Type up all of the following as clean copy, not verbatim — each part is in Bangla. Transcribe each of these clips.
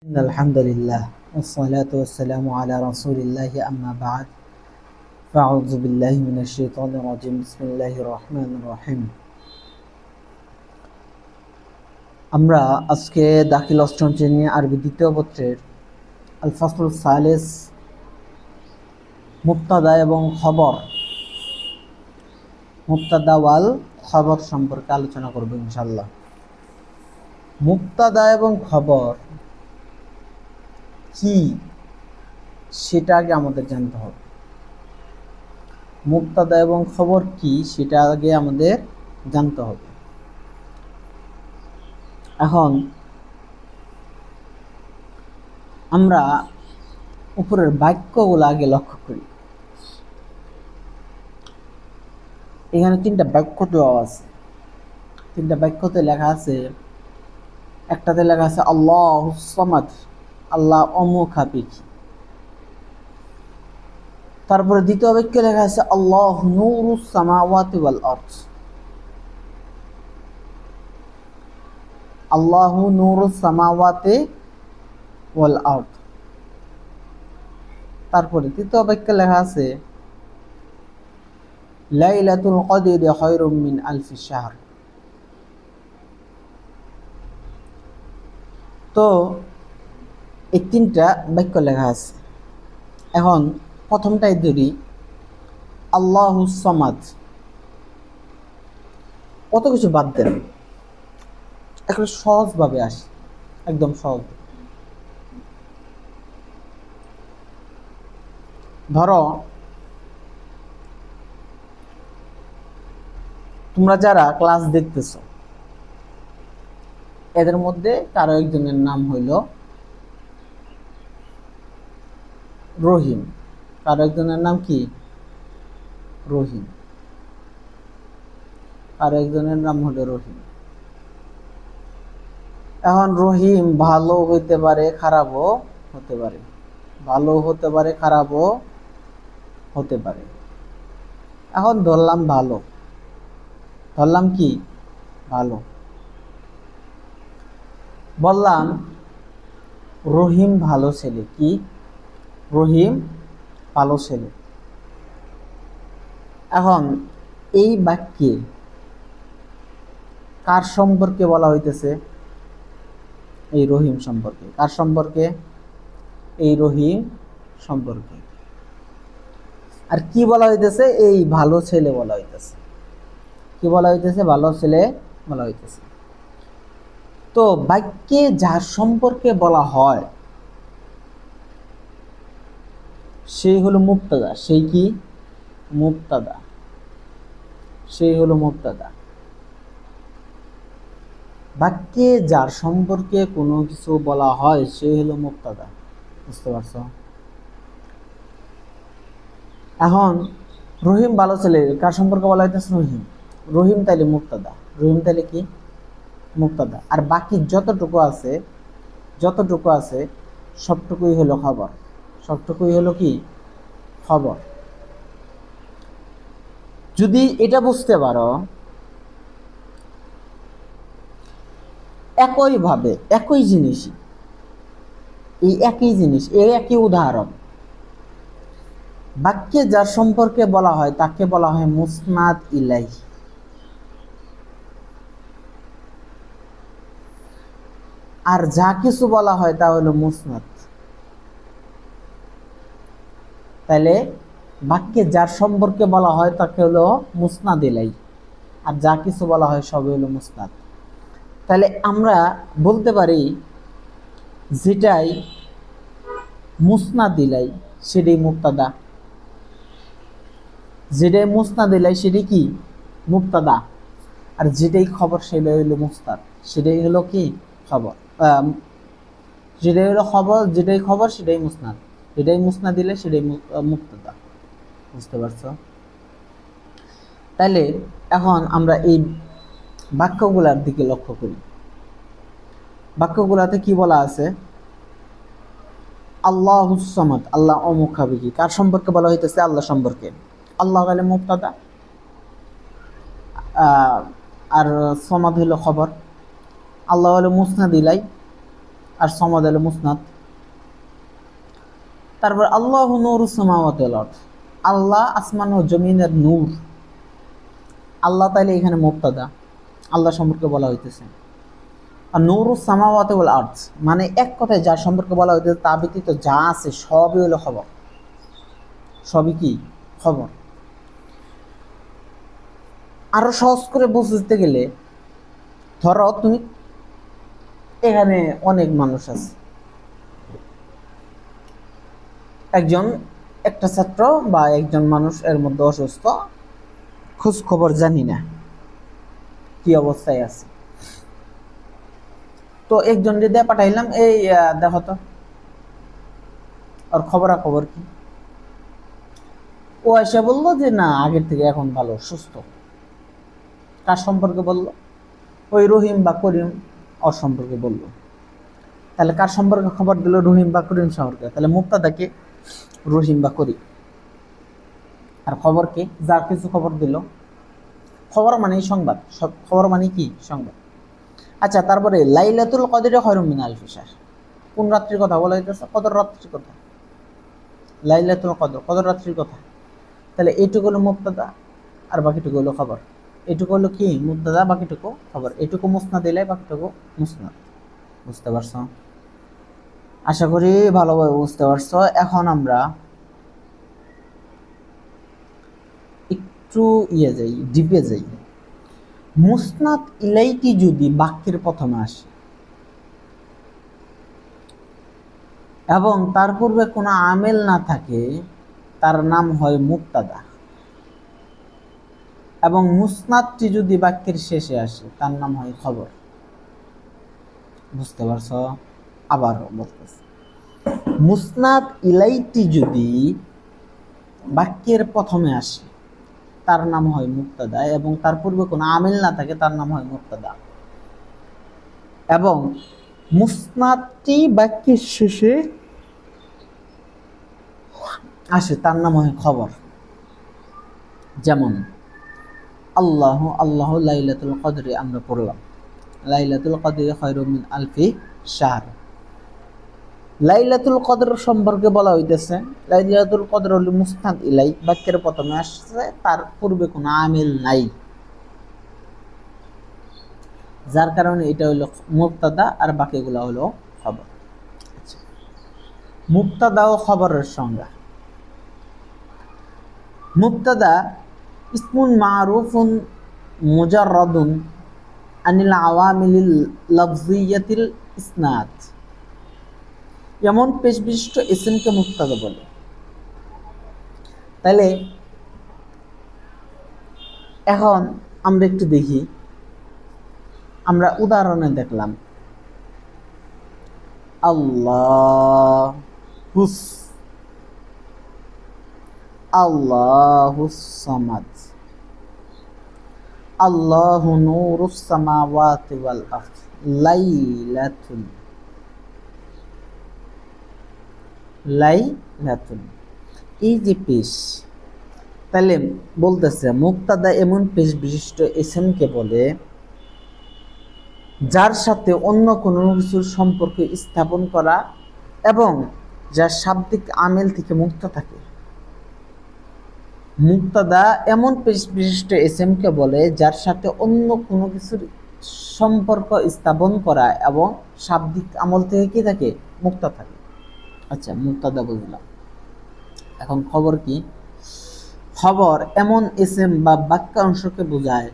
إن الحمد لله والصلاة والسلام على رسول الله أما بعد فأعوذ بالله من الشيطان الرجيم بسم الله الرحمن الرحيم আমরা আজকে দাখিল অষ্টম শ্রেণী আরবি দ্বিতীয় পত্রের আল ফাসলুস সালিস মুবতাদা এবং খবর মুবতাদা ওয়াল খবর সম্পর্কে আলোচনা করব ইনশাআল্লাহ। মুবতাদা এবং খবর কি সেটা আগে আমাদের জানতে হবে। মুবতাদা এবং খবর কি সেটা আগে আমাদের জানতে হবে। এখন আমরা উপরের বাক্যগুলো আগে লক্ষ্য করি। এখানে তিনটা বাক্য দেওয়া আছে। তিনটা বাক্যতে লেখা আছে, একটাতে লেখা আছে আল্লাহুস সামাদ, আল্লাহ অমুখাপেক্ষী। তারপরে দ্বিতীয় বাক্যে লেখা আছে আল্লাহু নূরুস সামাওয়াতি ওয়াল আরদ, আল্লাহু নূরুস সামাওয়াতি ওয়াল আরদ। তারপরে তৃতীয় বাক্যে লেখা আছে লাইলাতুল কদরি খায়রুম মিন আলফি শাহর। তো এই তিনটা বাক্য লেখা আছে। এখন প্রথমটাই ধরি, আল্লাহুস সামাদ। কত কিছু বাদ দেন, একটা সহজভাবে আসে, একদম সহজ। ধরো তোমরা যারা ক্লাস দেখতেছ, এদের মধ্যে কারো একজনের নাম হইল রহিম, কারো একজনের নাম কি রহিম, কারো একজনের নাম হলো রহিম। এখন রহিম ভালো হইতে পারে, খারাপও হতে পারে, ভালো হতে পারে, খারাপও হতে পারে। এখন ধরলাম ভালো, ধরলাম কি ভালো, বললাম রহিম ভালো ছেলে। কি রহিম ভালো ছেলে। এখন এই বাক্যে কার সম্পর্কে বলা হইতেছে? এই রহিম সম্পর্কে। কার সম্পর্কে? এই রহিম সম্পর্কে। আর কি বলা হইতেছে? এই ভালো ছেলে বলা হইতেছে। কি বলা হইতেছে? ভালো ছেলে বলা হইতেছে। তো বাক্যে যার সম্পর্কে বলা হয় সেই হলো মুবতাদা। সেই কি মুবতাদা, সেই হলো মুবতাদা। বাক্যে যার সম্পর্কে কোনো কিছু বলা হয় সেই হলো মুবতাদা। বুঝতে পারছো? এখন রহিম ভালো ছেলে, কার সম্পর্কে বলা হইতেছে? রহিম। রহিম তাইলে মুবতাদা, রহিম তাইলে কি মুবতাদা। আর বাকি যতটুকু আছে, যতটুকু আছে সবটুকুই হলো খবর, সবটুকুই হলো কি খবর। যদি এটা বুঝতে পারো, একইভাবে একই জিনিসই, এই একই জিনিস, এই একই উদাহরণ বাক্যে যার সম্পর্কে বলা হয় তাকে বলা হয় মুসনাদ ইলাইহি। আর যা কিছু বলা হয় তা হলো মুসনাদ। তাহলে বাক্যে যার সম্পর্কে বলা হয় তাকে হলো মুসনাদ ইলাইহি, আর যা কিছু বলা হয় সবই হলো মুসনাদ। তাহলে আমরা বলতে পারি যেটাই মুসনাদ ইলাইহি সেটাই মুবতাদা, যেটাই মুসনাদ ইলাইহি সেটাই কি মুবতাদা, আর যেটাই খবর সেটাই হলো মুসনাদ, সেটাই হলো কি খবর। যেটাই হলো খবর, যেটাই খবর সেটাই মুসনাদ, যেটাই মুসনাদ দিলে সেটাই মুবতাদা। বুঝতে পারছো? তাহলে এখন আমরা এই বাক্যগুলার দিকে লক্ষ্য করি। বাক্যগুলাতে কি বলা আছে? আল্লাহুস সামাদ, আল্লাহ অমুখাপেক্ষী। কার সম্পর্কে বলা হইতেছে? আল্লাহ সম্পর্কে। আল্লাহ হলো মুবতাদা, আর সামাদ হলো খবর। আল্লাহ হলো মুসনাদ ইলাইহি, আর সমাদ হলো মুসনাদ। তারপর আল্লাহু নূরুস সামাওয়াতি ওয়াল আরদ, আল্লাহ আসমান ও জমিনের নূর। আল্লাহ তাইলে এখানে মুবতাদা, আল্লাহ সম্পর্কে বলা হইতেছে। আর নূরুস সামাওয়াতি ওয়াল আরদ মানে এক কথায় যার সম্পর্কে বলা হইতেছে তা ব্যতীত যা আছে সবই হলো খবর। সবই কি? খবর। আরো সহজ করে বুঝতে গেলে, ধরো তুমি এখানে অনেক মানুষ আছে, একটা ছাত্র বা একজন মানুষ এর মধ্যে অসুস্থ, খোঁজ খবর জানি না কি অবস্থায় আছে, তো একজন দিয়ে পাঠাইলাম, এই দেখো তো ওর খবরাখবর কি। ও এসে বললো যে না, আগের থেকে এখন ভালো, সুস্থ। কার সম্পর্কে বললো? ওই রহিম বা করিম ওর সম্পর্কে বললো। তাহলে কার সম্পর্কে খবর দিল? রহিম বা করিম সম্পর্কে। তাহলে মুক্তাদাকে রহিম বা করিম, আর খবর কে? যার কিছু খবর দিল। খবর মানে সংবাদ, সব খবর মানে কি? সংবাদ। আচ্ছা, তারপরে লাইলাতুল কদরে খায়রুম মিন আলফি শাহর, কোন রাত্রির কথা বলা হইতেছে? কদর রাত্রির কথা। লাইলাতুল কদর, কদর রাত্রির কথা। তাহলে এইটুকু হলো মুবতাদা আর বাকিটুকু হলো খবর। এটুকু হলো কি? মুবতাদা, বাকিটুকু খবর। এটুকু মুসনাদ দিলে বাকিটুকু মুসনাদ। বুঝতে পারছো? আশা করি ভালোভাবে বুঝতে পারছো। এখন আমরা একটু যাই, ডিপে যাই। মুসনাদ ইলাইহি যদি বাক্যের প্রথমে আসে এবং তার পূর্বে কোনো আমেল না থাকে, তার নাম হয় মুবতাদা। এবং মুসনাদটি যদি বাক্যের শেষে আসে, তার নাম হয় খবর। বুঝতে পারছো? আবার বলতেছি, মুসনাদ ইলাইহি যদি বাক্যের প্রথমে আসে, তার নাম হয় মুবতাদা, এবং তার পূর্বে কোনো আমিল না থাকে, তার নাম হয় মুবতাদা। এবং মুসনাদটি বাক্যের শেষে আসে, তার নাম হয় খবর। যেমন আল্লাহ, আল্লাহ লাইলাতুল কদরে আমরা পড়লাম, লাইলাতুল কদরে খায়রুম মিন আলফি শাহর। লাইলাতুল কদর সম্পর্কে বলা হইতেছে, লাইলাতুল কদর হল মুসনাদ ইলাই, বাক্যের প্রথমে আসছে, তার পূর্বে কোনো আমিল নাই, যার কারণে এটা হলো মুবতাদা আর বাকিগুলো হলো খবর। আচ্ছা, মুবতাদা ও খবরের সংজ্ঞা। মুবতাদা ইসমুন মারুফুন মুজাররাদুন আনিল আওয়ামিলিল লফজিয়াতিল ইসনাদ, এমন পেশ বিশিষ্ট ইসমকে মুবতাদা বলে। তাহলে এখন আমরা একটু দেখি, আমরা উদাহরণে দেখলাম আল্লাহুস, আল্লাহুস সামাদ, আল্লাহু নূরুস সামাওয়াতি ওয়াল আরদ, লাইলাতুন, লাইলাতুন। এই যে পেশ, তাহলে বলতেছে মুবতাদা এমন পেশ বিশিষ্ট ইসমকে বলে যার সাথে অন্য কোনো কিছুর সম্পর্ক স্থাপন করা এবং যার শাব্দিক আমেল থেকে মুক্ত থাকে। মুবতাদা এমন পেশ বিশিষ্ট ইসমকে বলে যার সাথে অন্য কোনো কিছুর সম্পর্ক স্থাপন করা এবং শাব্দিক আমল থেকে কি থাকে? মুক্ত থাকে। আচ্ছা, মুবতাদা বুঝলাম। এখন খবর কি? খবর এমন ইসম বা বাক্যাংশকে বোঝায়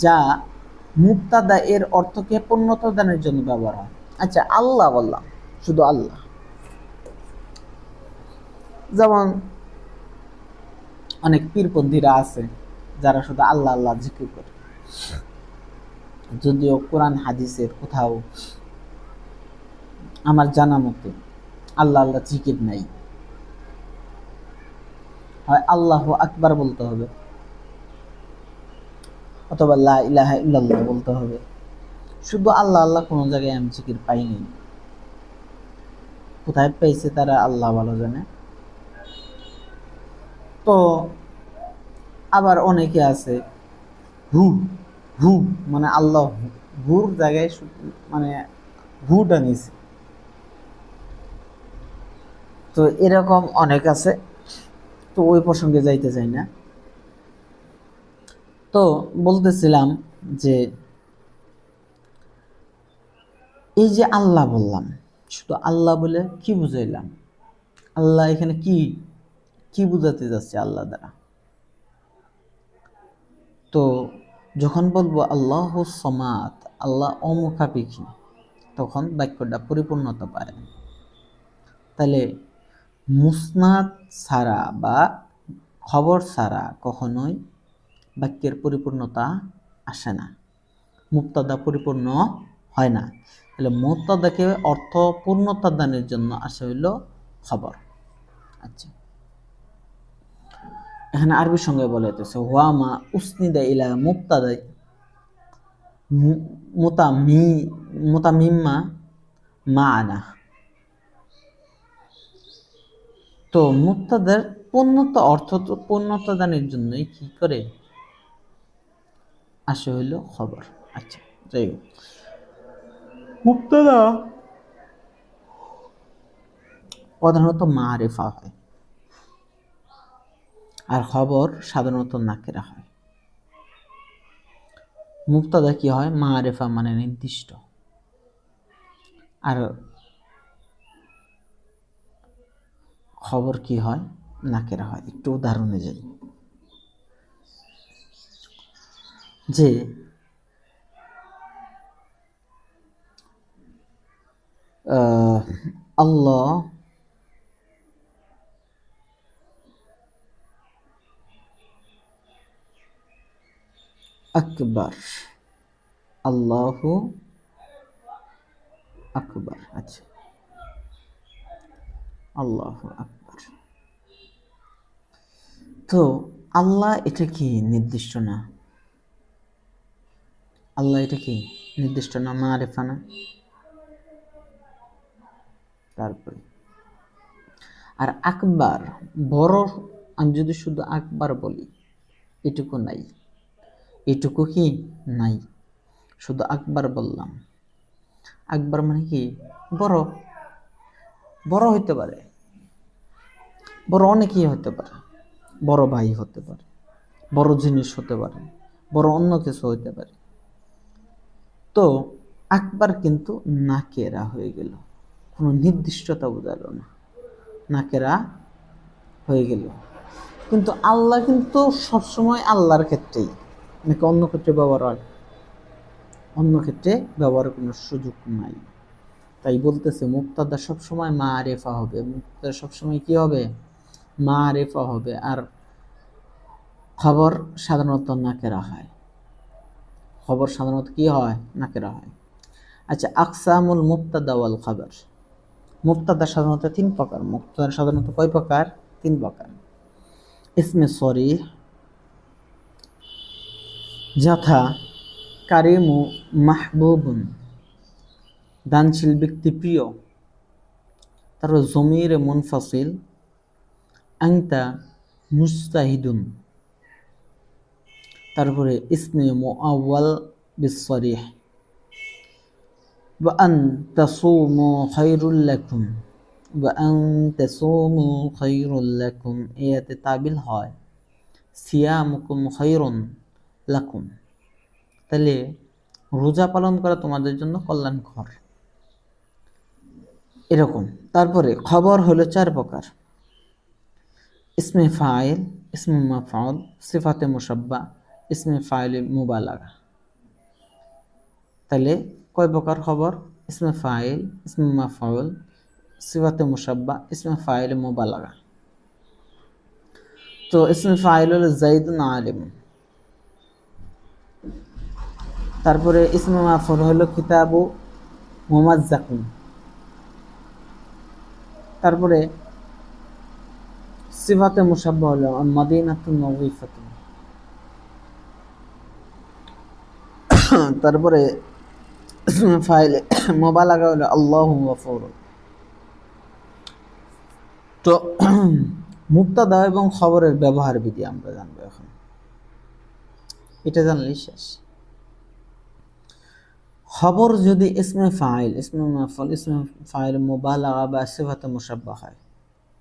যা মুবতাদা এর অর্থকে পূর্ণতা দানের জন্য ব্যবহার হয়। আচ্ছা, আল্লাহ বললাম, শুধু আল্লাহ। যেমন অনেক পীরপন্থীরা আছে যারা শুধু আল্লাহ আল্লাহ জিকির করে, যদিও কোরআন হাদিসের কোথাও আমার জানা মতে আল্লাহ আল্লাহ জিকির নাই। হয় আল্লাহু আকবার বলতে হবে, অথবা লা ইলাহা ইল্লাল্লাহ বলতে হবে। শুধু আল্লাহ আল্লাহ কোনো জায়গায় আমি জিকির পাইনি। কোথায় পেয়েছে তারা আল্লাহ ভালো জানে। তো আবার অনেকে আছে হু হু মানে আল্লাহ, হুর জায়গায় মানে হুটা নিছে, তো এরকম অনেক আছে, তো ওই প্রসঙ্গে যাইতে চাই না। তো বলতেছিলাম যে এই যে আল্লাহ বললাম, শুধু আল্লাহ বলে কি বুঝাইলাম? আল্লাহ এখানে কি কি বুঝাতে যাচ্ছে আল্লাহ দ্বারা? তো যখন বলবো আল্লাহ সমাদ, আল্লাহ অমুখাপেক্ষী, তখন বাক্যটা পরিপূর্ণতা পায়। তাহলে মুসনাদ ছাড়া বা খবর ছাড়া কখনোই বাক্যের পরিপূর্ণতা আসে না, মুক্তাদা পরিপূর্ণ হয় না। তাহলে মুক্তাদাকে অর্থ পূর্ণতা দানের জন্য আসে হইল খবর। আচ্ছা, এখানে আরবি সঙ্গে বলে যেতেছে ওয়ামা উসনিদা ইলা মুক্তাদাই মুতামিম্মা মাআনা। তো মুক্তাদার পূর্ণতা অর্থ পূর্ণতা দানের জন্যই কি করে আসে হইল খবর। আচ্ছা, যাই হোক, মুক্তাদা প্রধানত মারিফা হয় আর খবর সাধারণত নাকেরা হয়। মুক্তাদা কি হয়? মারিফা মানে নির্দিষ্ট, আর খবর কি হয়? নাকেরা হয়। একটু উদাহরণে যাই, যে আল্লাহ আকবার, আল্লাহু আকবার। আচ্ছা, আল্লাহু আকবার। তো আল্লাহ এটা কি নির্দিষ্ট না? আল্লাহ এটা কি নির্দিষ্ট না? মারিফা না? তারপরে আর আকবার বড়, আমি যদি শুধু আকবার বলি এটুকু নাই, এটুকু কি নাই, শুধু আকবার বললাম। আকবার মানে কি? বড়, বড় হইতে পারে, বড় অনেকেই হতে পারে, বড় ভাই হতে পারে, বড় জিনিস হতে পারে, বড় অন্য কিছু হইতে পারে। তো আকবার কিন্তু নাকেরা হয়ে গেল, কোনো নির্দিষ্টতা বোঝালো না, নাকেরা হয়ে গেল। কিন্তু আল্লাহ কিন্তু সবসময় আল্লাহর ক্ষেত্রেই, নাকি অন্য ক্ষেত্রে ব্যবহার হয়? অন্য ক্ষেত্রে ব্যবহারের কোনো সুযোগ নাই। তাই বলতেছে মুক্তাদা সবসময় মারিফা হবে, মুক্তাদা সবসময় কি হবে? মারিফা হবে, আর খবর সাধারণত নাকেরা হয়। খবর সাধারণত কি হয়? নাকেরা হয়। আচ্ছা, আকসামুল মুক্তাদা ওয়াল খবর। মুক্তাদা সাধারণত তিন প্রকার। মুক্তাদা সাধারণত কয় প্রকার? তিন প্রকার। ইসমে সরিহ, যথা কারিমু মাহবুবুন, দানশীল ব্যক্তি প্রিয়। তারপর জমির মুনফাসিল, আংতা মুস্তাহিদুন। তারপরে ইসমে মুআওয়াল বিসসরিহ, ওয়া আন তাসুমু খায়রুল লাকুম, ওয়া আন তাসুমু খায়রুল লাকুম। এতে তাবিল হয় সিয়ামুকুম খায়রুন লাকুম, তাহলে রোজা পালন করা তোমাদের জন্য কল্যাণকর, এরকম। তারপরে খবর হলো চার প্রকার। ইসমে ফাইল, ইসমে মাফউল, সিফাতে মুশাব্বা, ইসমে ফাইল মুবালাগা। তাহলে কয় প্রকার খবর? ইসমে ফাইল, ইসমে মাফউল, সিফাতে মুশাব্বা, ইসমে ফাইল মুবালাগা। তো ইসমে ফাইল হলো যাইদুন আলিম। তারপরে ইসমে মাফউল হলো কিতাবু মুমাজ্জাকুন। তারপরে সিফাতে মুশাব্বা হলো মাদিনাতুন নযীফাতুন। তারপরে ফাইলে মুবালাগা হলো আল্লাহু গফুর। তো মুক্তাদা এবং খবরের ব্যবহার বিধি আমরা জানবো এখন। এটা জানলেই শেষ। খবর যদি ইসমে ফাইল, ইসমে মাফউল, ইসমে ফাইল মুবালাগা বা সিফাতে মুশাব্বা হয়,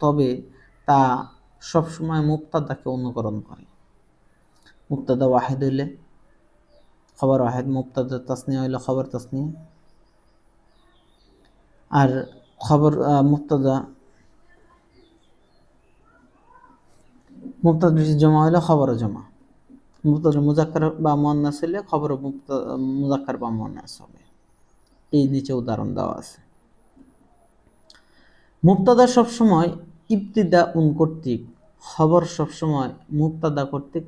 তবে তা সবসময় মুবতাদাকে অনুকরণ করে। মুবতাদা ওয়াহিদ হইলে খবর ওয়াহিদ, মুবতাদা তাসনিয়া হইলে খবর তাসনিয়া, আর খবর মুবতাদা জমা হইলে খবর জমা। মুবতাদা মুজাক্কার বা মুয়ান্নাস হইলে খবর মুজাক্কার বা মুয়ান্নাস হবে। এই নিচে উদাহরণ দেওয়া আছে। মুবতাদা সবসময় ইবতিদা কর্তৃক, খবর সবসময় মুবতাদা কর্তৃক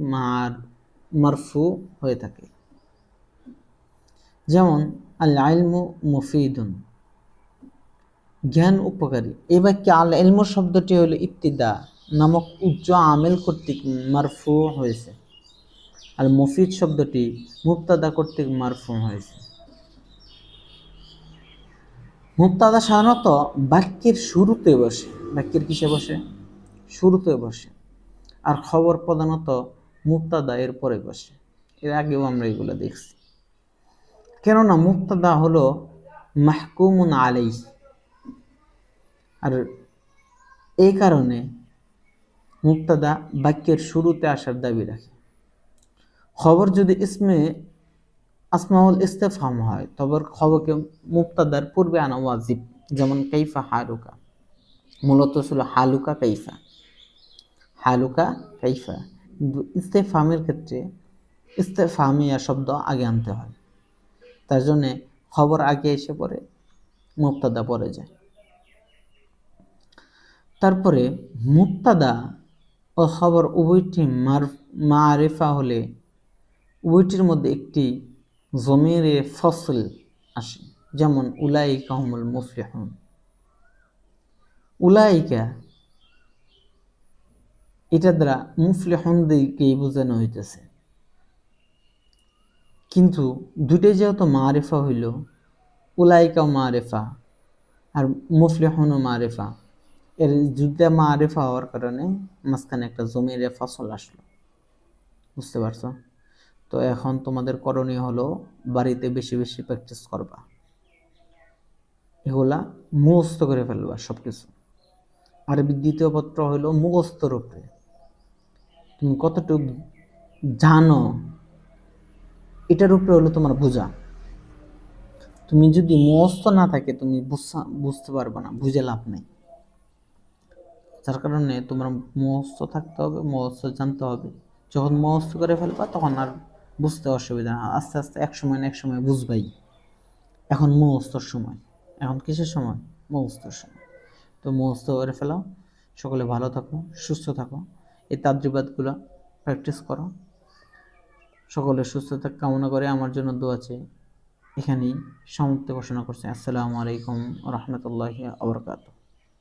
মারফু হয়ে থাকে। যেমন আল ইলমু মুফিদুন, জ্ঞান উপকারী। এই বাক্যে আল ইলমু শব্দটি হলো ইবতিদা নামক উচ্চ আমেল কর্তৃক মারফু হয়েছে, আর মুফিদ শব্দটি মুবতাদা কর্তৃক মারফু হয়েছে। মুবতাদা সাধারণত বাক্যের শুরুতে বসে। বাক্যের কিসে বসে? শুরুতে বসে। আর খবর প্রধানত মুবতাদা এর পরে বসে। এর আগেও আমরা এগুলো দেখছি। কেননা মুবতাদা হলো মাহকুমুন আলাইহি, আর এই কারণে মুবতাদা বাক্যের শুরুতে আসার দাবি রাখে। খবর যদি আসমাউল ইস্তেফহাম হয় তবে খবরকে মুবতাদার পূর্বে আনা ওয়াজিব। যেমন কাইফা হালুকা, মূলত ছিল হালুকা কাইফা, হালুকা কাইফা। কিন্তু ইস্তেফহামের ক্ষেত্রে ইস্তেফহামিয়া শব্দ আগে আনতে হয়, তার জন্যে খবর আগে এসে পড়ে, মুবতাদা পরে যায়। তারপরে মুবতাদা ও খবর উভয়টি মারিফা হলে উভয়টির মধ্যে একটি জমিরে ফসল আসে। যেমন উলাইকা হুমুল মুফলিহুন, উলাইকা এটা দ্বারা মুফলিহুনদেরকেই বোঝানো হইতেছে। কিন্তু দুইটাই যেহেতু মারিফা হইল, উলাইকাও মারিফা আর মুফলিহুনও মারিফা, এর দুইটা মারিফা হওয়ার কারণে মাঝখানে একটা জমিরে ফসল আসলো। বুঝতে পারছো? তো এখন তোমাদের করণীয় হলো বাড়িতে বেশি বেশি প্র্যাকটিস করবা, এগুলা মুখস্থ করে ফেলবা সবকিছু। আরবি দ্বিতীয় পত্র হলো মুখস্থর উপরে, তুমি কতটুকু জানো এটার উপরে হলো তোমার বোঝা। তুমি যদি মুখস্থ না থাকে তুমি বুঝতে পারবে না, বুঝে লাভ নেই। যার কারণে তোমার মুখস্থ থাকতে হবে, মুখস্থ জানতে হবে। যখন মুখস্থ করে ফেলবা তখন আর বুঝতে অসুবিধা না, আস্তে আস্তে এক সময় না এক সময় বুঝবাই। এখন মুখস্থর সময়, এখন কিসের সময়? মুখস্থর সময়। তো মুখস্থ করে ফেলাও। সকলে ভালো থাকো, সুস্থ থাকো, এই তাদ্রিবাতগুলো প্র্যাকটিস করো। সকলের সুস্থতা কামনা করে আমার জন্য দোয়া চেয়ে এখানেই সমাপ্তি ঘোষণা করছি। আসসালামু আলাইকুম ওয়া রাহমাতুল্লাহি ওয়া বারাকাতুহু।